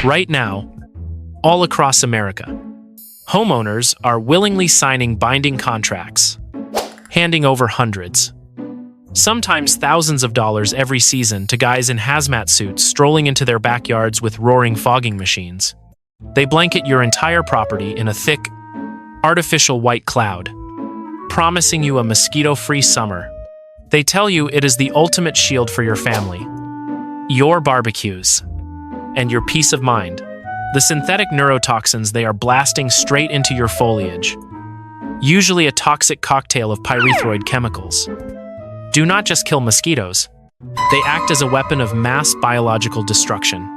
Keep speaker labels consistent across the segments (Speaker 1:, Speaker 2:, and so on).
Speaker 1: Right now, all across America, homeowners are willingly signing binding contracts, handing over hundreds, sometimes thousands of dollars every season to guys in hazmat suits strolling into their backyards with roaring fogging machines. They blanket your entire property in a thick, artificial white cloud, promising you a mosquito-free summer. They tell you it is the ultimate shield for your family, your barbecues, and your peace of mind. The synthetic neurotoxins they are blasting straight into your foliage, usually a toxic cocktail of pyrethroid chemicals, do not just kill mosquitoes. They act as a weapon of mass biological destruction,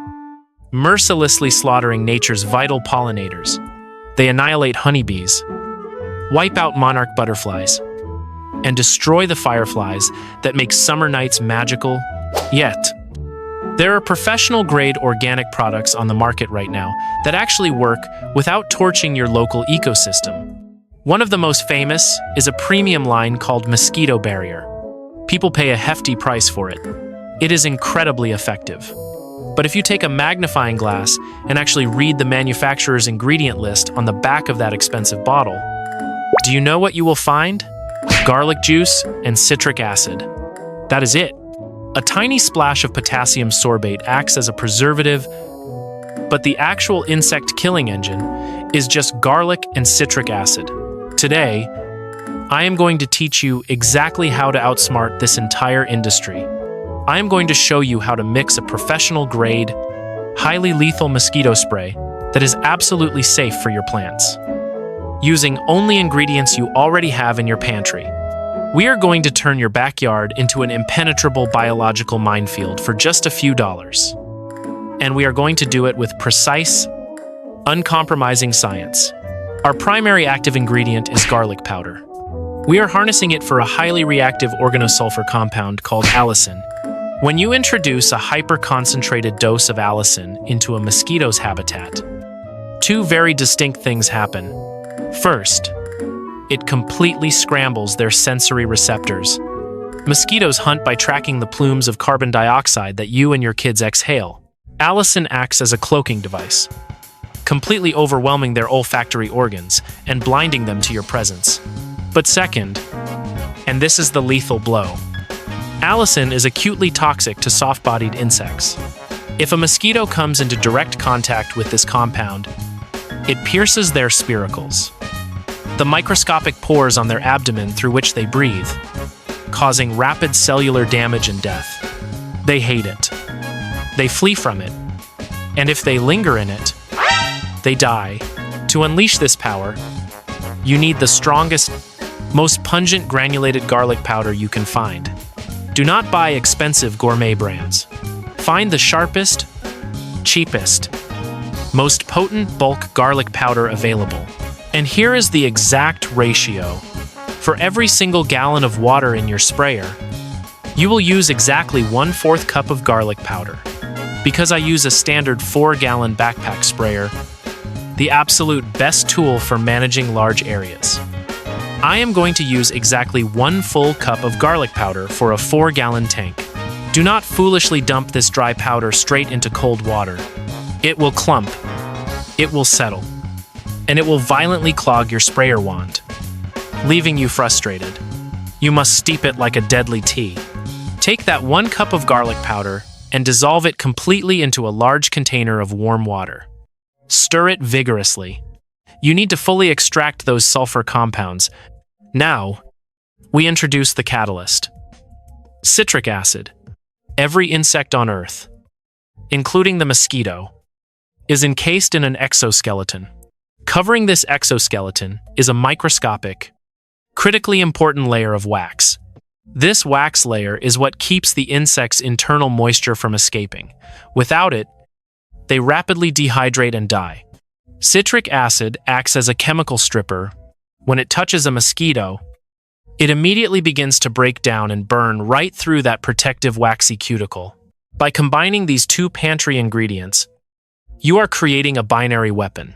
Speaker 1: mercilessly slaughtering nature's vital pollinators. They annihilate honeybees, wipe out monarch butterflies, and destroy the fireflies that make summer nights magical. Yet, there are professional-grade organic products on the market right now that actually work without torching your local ecosystem. One of the most famous is a premium line called Mosquito Barrier. People pay a hefty price for it. It is incredibly effective. But if you take a magnifying glass and actually read the manufacturer's ingredient list on the back of that expensive bottle, do you know what you will find? Garlic juice and citric acid. That is it. A tiny splash of potassium sorbate acts as a preservative, but the actual insect killing engine is just garlic and citric acid. Today, I am going to teach you exactly how to outsmart this entire industry. I am going to show you how to mix a professional-grade, highly lethal mosquito spray that is absolutely safe for your plants, using only ingredients you already have in your pantry. We are going to turn your backyard into an impenetrable biological minefield for just a few dollars. And we are going to do it with precise, uncompromising science. Our primary active ingredient is garlic powder. We are harnessing it for a highly reactive organosulfur compound called allicin. When you introduce a hyper-concentrated dose of allicin into a mosquito's habitat, two very distinct things happen. First, it completely scrambles their sensory receptors. Mosquitoes hunt by tracking the plumes of carbon dioxide that you and your kids exhale. Allicin acts as a cloaking device, completely overwhelming their olfactory organs and blinding them to your presence. But second, and this is the lethal blow, allicin is acutely toxic to soft-bodied insects. If a mosquito comes into direct contact with this compound, it pierces their spiracles, the microscopic pores on their abdomen through which they breathe, causing rapid cellular damage and death. They hate it. They flee from it. And if they linger in it, they die. To unleash this power, you need the strongest, most pungent granulated garlic powder you can find. Do not buy expensive gourmet brands. Find the sharpest, cheapest, most potent bulk garlic powder available. And here is the exact ratio. For every single gallon of water in your sprayer, you will use exactly 1/4 cup of garlic powder. Because I use a standard 4-gallon backpack sprayer, the absolute best tool for managing large areas, I am going to use exactly 1 full cup of garlic powder for a 4-gallon tank. Do not foolishly dump this dry powder straight into cold water. It will clump, it will settle, and it will violently clog your sprayer wand, leaving you frustrated. You must steep it like a deadly tea. Take that 1 cup of garlic powder and dissolve it completely into a large container of warm water. Stir it vigorously. You need to fully extract those sulfur compounds. Now, we introduce the catalyst. Citric acid. Every insect on Earth, including the mosquito, is encased in an exoskeleton. Covering this exoskeleton is a microscopic, critically important layer of wax. This wax layer is what keeps the insect's internal moisture from escaping. Without it, they rapidly dehydrate and die. Citric acid acts as a chemical stripper. When it touches a mosquito, it immediately begins to break down and burn right through that protective waxy cuticle. By combining these two pantry ingredients, you are creating a binary weapon.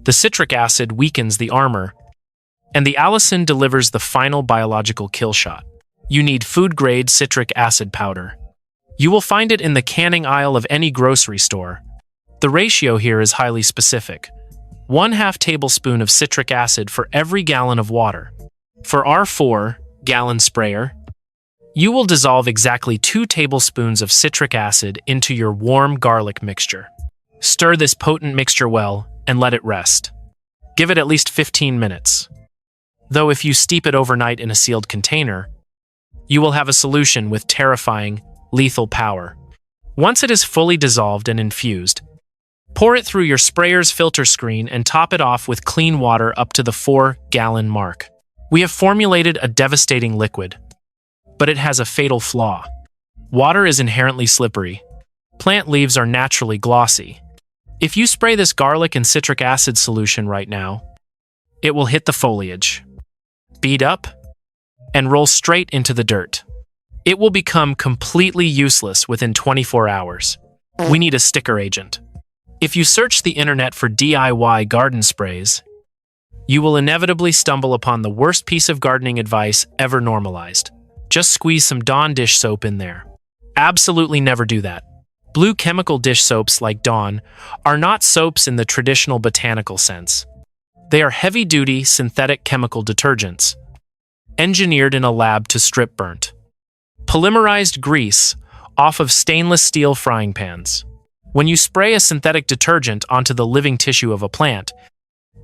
Speaker 1: The citric acid weakens the armor, and the allicin delivers the final biological kill shot. You need food-grade citric acid powder. You will find it in the canning aisle of any grocery store, The ratio here is highly specific. 1/2 tablespoon of citric acid for every gallon of water. For our 4-gallon sprayer, you will dissolve exactly 2 tablespoons of citric acid into your warm garlic mixture. Stir this potent mixture well and let it rest. Give it at least 15 minutes. Though if you steep it overnight in a sealed container, you will have a solution with terrifying, lethal power. Once it is fully dissolved and infused, pour it through your sprayer's filter screen and top it off with clean water up to the 4-gallon mark. We have formulated a devastating liquid, but it has a fatal flaw. Water is inherently slippery. Plant leaves are naturally glossy. If you spray this garlic and citric acid solution right now, it will hit the foliage, bead up, and roll straight into the dirt. It will become completely useless within 24 hours. We need a sticker agent. If you search the internet for DIY garden sprays, you will inevitably stumble upon the worst piece of gardening advice ever normalized. Just squeeze some Dawn dish soap in there. Absolutely never do that. Blue chemical dish soaps like Dawn are not soaps in the traditional botanical sense. They are heavy-duty synthetic chemical detergents, engineered in a lab to strip burnt, polymerized grease off of stainless steel frying pans. When you spray a synthetic detergent onto the living tissue of a plant,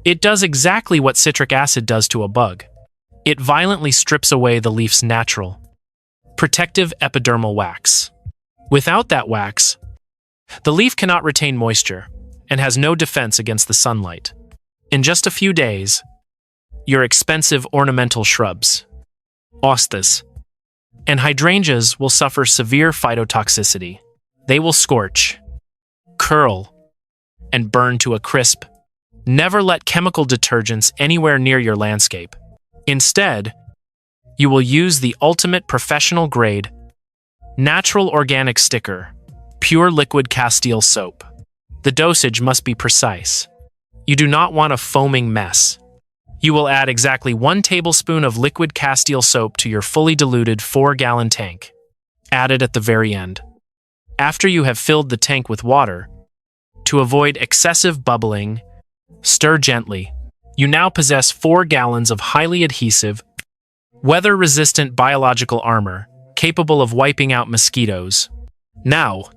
Speaker 1: it does exactly what citric acid does to a bug. It violently strips away the leaf's natural, protective epidermal wax. Without that wax, the leaf cannot retain moisture and has no defense against the sunlight. In just a few days, your expensive ornamental shrubs, hostas, and hydrangeas will suffer severe phytotoxicity. They will scorch, curl, and burn to a crisp. Never let chemical detergents anywhere near your landscape. Instead, you will use the ultimate professional-grade, natural organic sticker, pure liquid Castile soap. The dosage must be precise. You do not want a foaming mess. You will add exactly 1 tablespoon of liquid Castile soap to your fully diluted 4-gallon tank. Add it at the very end. After you have filled the tank with water, to avoid excessive bubbling, stir gently. You now possess 4 gallons of highly adhesive, weather-resistant biological armor, capable of wiping out mosquitoes. Now,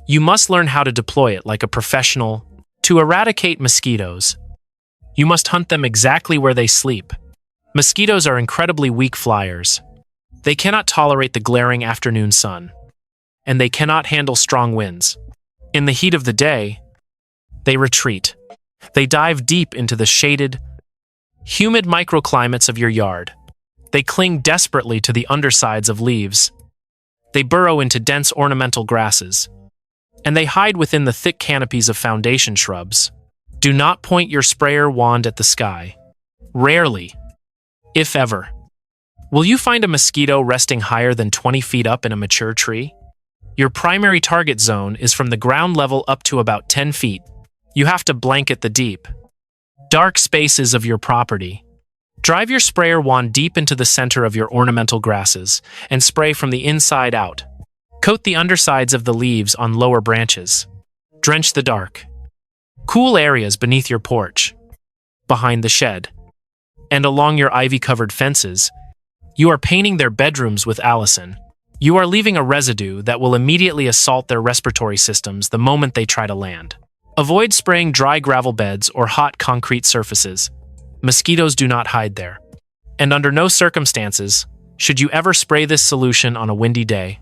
Speaker 1: you must learn how to deploy it like a professional. To eradicate mosquitoes, you must hunt them exactly where they sleep. Mosquitoes are incredibly weak flyers. They cannot tolerate the glaring afternoon sun, and they cannot handle strong winds. In the heat of the day, they retreat. They dive deep into the shaded, humid microclimates of your yard. They cling desperately to the undersides of leaves. They burrow into dense ornamental grasses, and they hide within the thick canopies of foundation shrubs. Do not point your sprayer wand at the sky. Rarely, if ever, will you find a mosquito resting higher than 20 feet up in a mature tree. Your primary target zone is from the ground level up to about 10 feet. You have to blanket the deep, dark spaces of your property. Drive your sprayer wand deep into the center of your ornamental grasses and spray from the inside out. Coat the undersides of the leaves on lower branches. Drench the dark, cool areas beneath your porch, behind the shed, and along your ivy-covered fences. You are painting their bedrooms with allicin. You are leaving a residue that will immediately assault their respiratory systems the moment they try to land. Avoid spraying dry gravel beds or hot concrete surfaces. Mosquitoes do not hide there. And under no circumstances should you ever spray this solution on a windy day.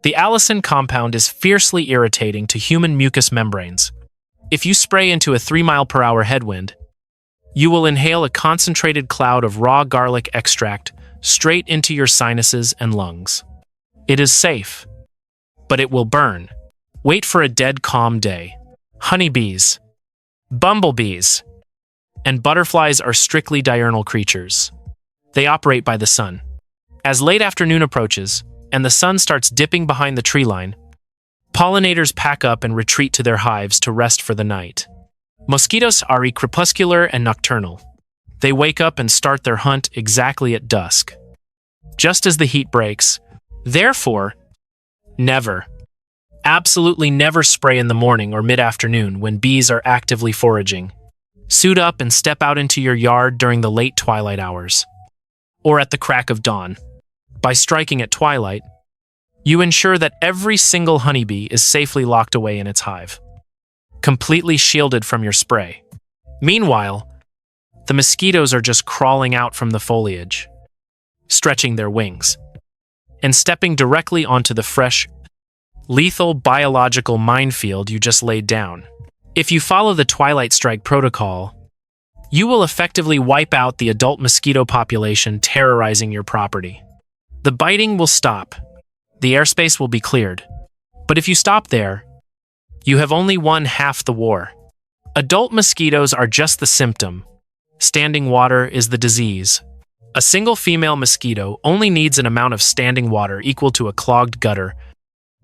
Speaker 1: The allicin compound is fiercely irritating to human mucous membranes. If you spray into a 3-mile-per-hour headwind, you will inhale a concentrated cloud of raw garlic extract straight into your sinuses and lungs. It is safe, but it will burn. Wait for a dead calm day. Honeybees, bumblebees, and butterflies are strictly diurnal creatures. They operate by the sun. As late afternoon approaches, and the sun starts dipping behind the tree line, pollinators pack up and retreat to their hives to rest for the night. Mosquitoes are crepuscular and nocturnal. They wake up and start their hunt exactly at dusk, just as the heat breaks. Therefore, never, Absolutely never spray in the morning or mid-afternoon when bees are actively foraging. Suit up and step out into your yard during the late twilight hours, or at the crack of dawn. By striking at twilight, you ensure that every single honeybee is safely locked away in its hive, completely shielded from your spray. Meanwhile, the mosquitoes are just crawling out from the foliage, stretching their wings, and stepping directly onto the fresh, lethal biological minefield you just laid down. If you follow the Twilight Strike Protocol, you will effectively wipe out the adult mosquito population terrorizing your property. The biting will stop, the airspace will be cleared. But if you stop there, you have only won half the war. Adult mosquitoes are just the symptom. Standing water is the disease. A single female mosquito only needs an amount of standing water equal to a clogged gutter,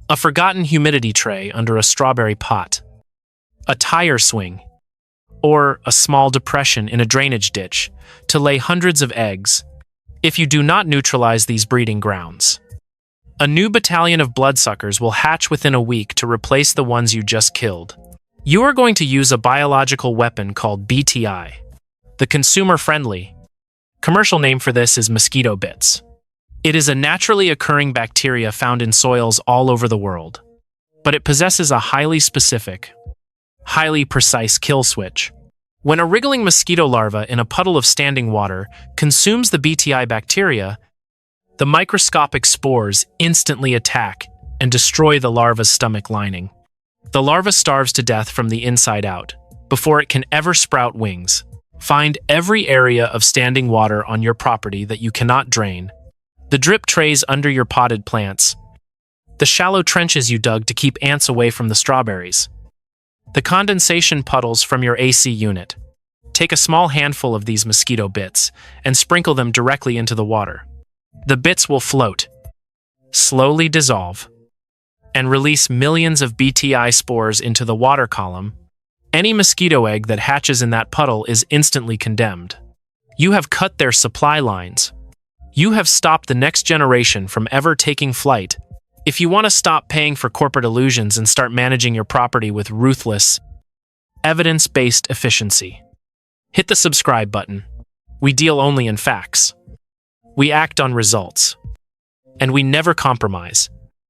Speaker 1: a forgotten humidity tray under a strawberry pot, a tire swing, or a small depression in a drainage ditch to lay hundreds of eggs if you do not neutralize these breeding grounds. A new battalion of bloodsuckers will hatch within a week to replace the ones you just killed. You are going to use a biological weapon called BTI. The consumer-friendly commercial name for this is Mosquito Bits. It is a naturally occurring bacteria found in soils all over the world, but it possesses a highly specific, highly precise kill switch. When a wriggling mosquito larva in a puddle of standing water consumes the BTI bacteria, the microscopic spores instantly attack and destroy the larva's stomach lining. The larva starves to death from the inside out before it can ever sprout wings. Find every area of standing water on your property that you cannot drain, the drip trays under your potted plants, the shallow trenches you dug to keep ants away from the strawberries, the condensation puddles from your AC unit. Take a small handful of these mosquito bits and sprinkle them directly into the water. The bits will float, slowly dissolve, and release millions of BTI spores into the water column. Any mosquito egg that hatches in that puddle is instantly condemned. You have cut their supply lines. You have stopped the next generation from ever taking flight. If you want to stop paying for corporate illusions and start managing your property with ruthless, evidence-based efficiency, hit the subscribe button. We deal only in facts. We act on results. And we never compromise.